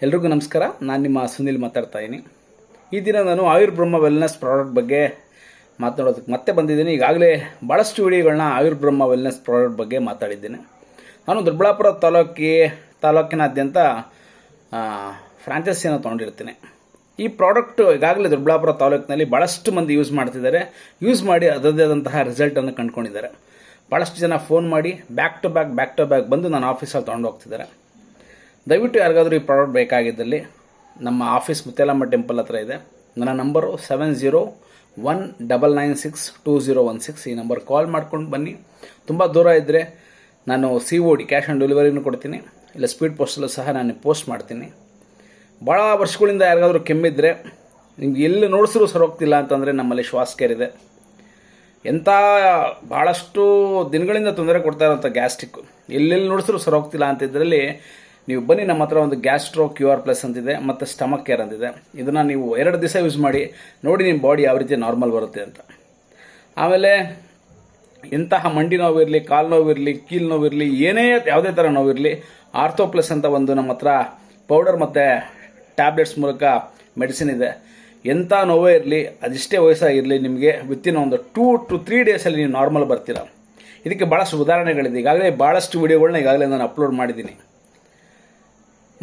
ಎಲ್ರಿಗೂ ನಮಸ್ಕಾರ. ನಾನು ನಿಮ್ಮ ಸುನಿಲ್ ಮಾತಾಡ್ತಾ ಇದ್ದೀನಿ. ಈ ದಿನ ನಾನು ಆಯುರ್ಬ್ರಹ್ಮ ವೆಲ್ನೆಸ್ ಪ್ರಾಡಕ್ಟ್ ಬಗ್ಗೆ ಮಾತನಾಡೋದಕ್ಕೆ ಮತ್ತೆ ಬಂದಿದ್ದೀನಿ. ಈಗಾಗಲೇ ಭಾಳಷ್ಟು ವಿಡಿಯೋಗಳನ್ನ ಆಯುರ್ಬ್ರಹ್ಮ ವೆಲ್ನೆಸ್ ಪ್ರಾಡಕ್ಟ್ ಬಗ್ಗೆ ಮಾತಾಡಿದ್ದೇನೆ. ನಾನು ದೊಡ್ಡಬಳ್ಳಾಪುರ ತಾಲೂಕಿನಾದ್ಯಂತ ಫ್ರಾಂಚೈಸಿಯನ್ನು ತೊಗೊಂಡಿರ್ತೀನಿ. ಈ ಪ್ರಾಡಕ್ಟ್ ಈಗಾಗಲೇ ದೊಡ್ಡಬಳ್ಳಾಪುರ ತಾಲೂಕಿನಲ್ಲಿ ಭಾಳಷ್ಟು ಮಂದಿ ಯೂಸ್ ಮಾಡ್ತಿದ್ದಾರೆ. ಯೂಸ್ ಮಾಡಿ ಅದರದ್ದೇ ಆದಂತಹ ರಿಸಲ್ಟನ್ನು ಕಂಡುಕೊಂಡಿದ್ದಾರೆ. ಭಾಳಷ್ಟು ಜನ ಫೋನ್ ಮಾಡಿ ಬ್ಯಾಕ್ ಟು ಬ್ಯಾಕ್ ಬಂದು ನನ್ನ ಆಫೀಸಲ್ಲಿ ತೊಗೊಂಡು ಹೋಗ್ತಿದ್ದಾರೆ. ದಯವಿಟ್ಟು ಯಾರಿಗಾದರೂ ಈ ಪ್ರಾಡಕ್ಟ್ ಬೇಕಾಗಿದ್ದಲ್ಲಿ ನಮ್ಮ ಆಫೀಸ್ ಮುತ್ಯಾಲಮ್ಮ ಟೆಂಪಲ್ ಹತ್ರ ಇದೆ. ನನ್ನ ನಂಬರು 7019962016. ಈ ನಂಬರ್ ಕಾಲ್ ಮಾಡ್ಕೊಂಡು ಬನ್ನಿ. ತುಂಬ ದೂರ ಇದ್ದರೆ ನಾನು COD ಕ್ಯಾಶ್ ಆನ್ ಡೆಲಿವರಿನೂ ಕೊಡ್ತೀನಿ, ಇಲ್ಲ ಸ್ಪೀಡ್ ಪೋಸ್ಟಲ್ಲೂ ಸಹ ನಾನು ಪೋಸ್ಟ್ ಮಾಡ್ತೀನಿ. ಭಾಳ ವರ್ಷಗಳಿಂದ ಯಾರಿಗಾದರೂ ಕೆಮ್ಮಿದ್ರೆ ನಿಮ್ಗೆ ಎಲ್ಲಿ ನೋಡಿಸಿದ್ರು ಸರೋಗ್ತಿಲ್ಲ ಅಂತಂದರೆ ನಮ್ಮಲ್ಲಿ ಶ್ವಾಸ ಕೇರ್ ಇದೆ. ಎಂಥ ಭಾಳಷ್ಟು ದಿನಗಳಿಂದ ತೊಂದರೆ ಕೊಡ್ತಾ ಇರೋಂಥ ಗ್ಯಾಸ್ಟ್ರಿಕ್ ಎಲ್ಲೆಲ್ಲಿ ನೋಡಿಸಿದ್ರು ಸರೋಗ್ತಿಲ್ಲ ಅಂತ ಇದರಲ್ಲಿ ನೀವು ಬನ್ನಿ. ನಮ್ಮ ಹತ್ರ ಒಂದು ಗ್ಯಾಸ್ಟ್ರೋ QR+ ಅಂತಿದೆ ಮತ್ತು ಸ್ಟಮಕ್ ಕೇರ್ ಅಂತಿದೆ. ಇದನ್ನು ನೀವು 2 ದಿವಸ ಯೂಸ್ ಮಾಡಿ ನೋಡಿ ನಿಮ್ಮ ಬಾಡಿ ಯಾವ ರೀತಿ ನಾರ್ಮಲ್ ಬರುತ್ತೆ ಅಂತ. ಆಮೇಲೆ ಇಂತಹ ಮಂಡಿ ನೋವಿರಲಿ, ಕಾಲು ನೋವಿರಲಿ, ಕೀಲು ನೋವಿರಲಿ, ಯಾವುದೇ ಥರ ನೋವಿರಲಿ, ಆರ್ಥೋ+ ಅಂತ ಒಂದು ನಮ್ಮ ಹತ್ರ ಪೌಡರ್ ಮತ್ತು ಟ್ಯಾಬ್ಲೆಟ್ಸ್ ಮೂಲಕ ಮೆಡಿಸಿನ್ ಇದೆ. ಎಂಥ ನೋವೇ ಇರಲಿ, ಅದಿಷ್ಟೇ ವಯಸ್ಸಾಗಿರಲಿ, ನಿಮಗೆ ವಿತಿನ್ ಒಂದು 2 to 3 ಡೇಸಲ್ಲಿ ನೀವು ನಾರ್ಮಲ್ ಬರ್ತೀರ. ಇದಕ್ಕೆ ಭಾಳಷ್ಟು ಉದಾಹರಣೆಗಳಿದೆ. ಈಗಾಗಲೇ ಭಾಳಷ್ಟು ವಿಡಿಯೋಗಳನ್ನ ಈಗಾಗಲೇ ನಾನು ಅಪ್ಲೋಡ್ ಮಾಡಿದ್ದೀನಿ.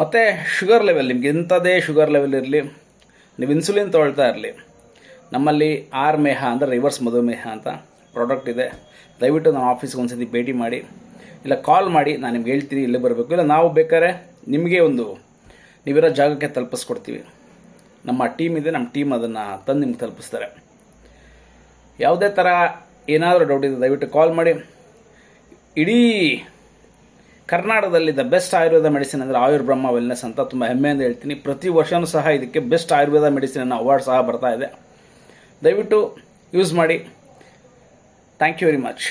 ಮತ್ತು ಶುಗರ್ ಲೆವೆಲ್, ನಿಮ್ಗೆ ಎಂಥದೇ ಶುಗರ್ ಲೆವೆಲ್ ಇರಲಿ, ನೀವು ಇನ್ಸುಲಿನ್ ತೊಗೊಳ್ತಾ ಇರಲಿ, ನಮ್ಮಲ್ಲಿ ಆರ್ಮೇಹ ಅಂದರೆ ರಿವರ್ಸ್ ಮಧುಮೇಹ ಅಂತ ಪ್ರಾಡಕ್ಟ್ ಇದೆ. ದಯವಿಟ್ಟು ನಮ್ಮ ಆಫೀಸ್ಗೆ ಒಂದ್ಸತಿ ಭೇಟಿ ಮಾಡಿ, ಇಲ್ಲ ಕಾಲ್ ಮಾಡಿ, ನಾನು ನಿಮ್ಗೆ ಹೇಳ್ತೀನಿ ಇಲ್ಲೇ ಬರಬೇಕು. ಇಲ್ಲ ನಾವು ಬೇಕಾದ್ರೆ ನಿಮಗೆ ನೀವಿರೋ ಜಾಗಕ್ಕೆ ತಲುಪಿಸ್ಕೊಡ್ತೀವಿ. ನಮ್ಮ ಟೀಮ್ ಇದೆ, ನಮ್ಮ ಟೀಮ್ ಅದನ್ನು ತಂದು ನಿಮ್ಗೆ ತಲುಪಿಸ್ತಾರೆ. ಯಾವುದೇ ಥರ ಏನಾದರೂ ಡೌಟ್ ಇದೆ ದಯವಿಟ್ಟು ಕಾಲ್ ಮಾಡಿ. ಇಡೀ ಕರ್ನಾಟಕದಲ್ಲಿ ದ ಬೆಸ್ಟ್ ಆಯುರ್ವೇದ ಮೆಡಿಸಿನ್ ಅಂದರೆ ಆಯುರ್ಬ್ರಹ್ಮ ವೆಲ್ನೆಸ್ ಅಂತ ತುಂಬ ಹೆಮ್ಮೆಯಿಂದ ಹೇಳ್ತೀನಿ. ಪ್ರತಿ ವರ್ಷವೂ ಸಹ ಇದಕ್ಕೆ ಬೆಸ್ಟ್ ಆಯುರ್ವೇದ ಮೆಡಿಸಿನ್ ಅನ್ನೋ ಅವಾರ್ಡ್ ಸಹ ಬರ್ತಾ ಇದೆ. ದಯವಿಟ್ಟು ಯೂಸ್ ಮಾಡಿ. Thank you very much.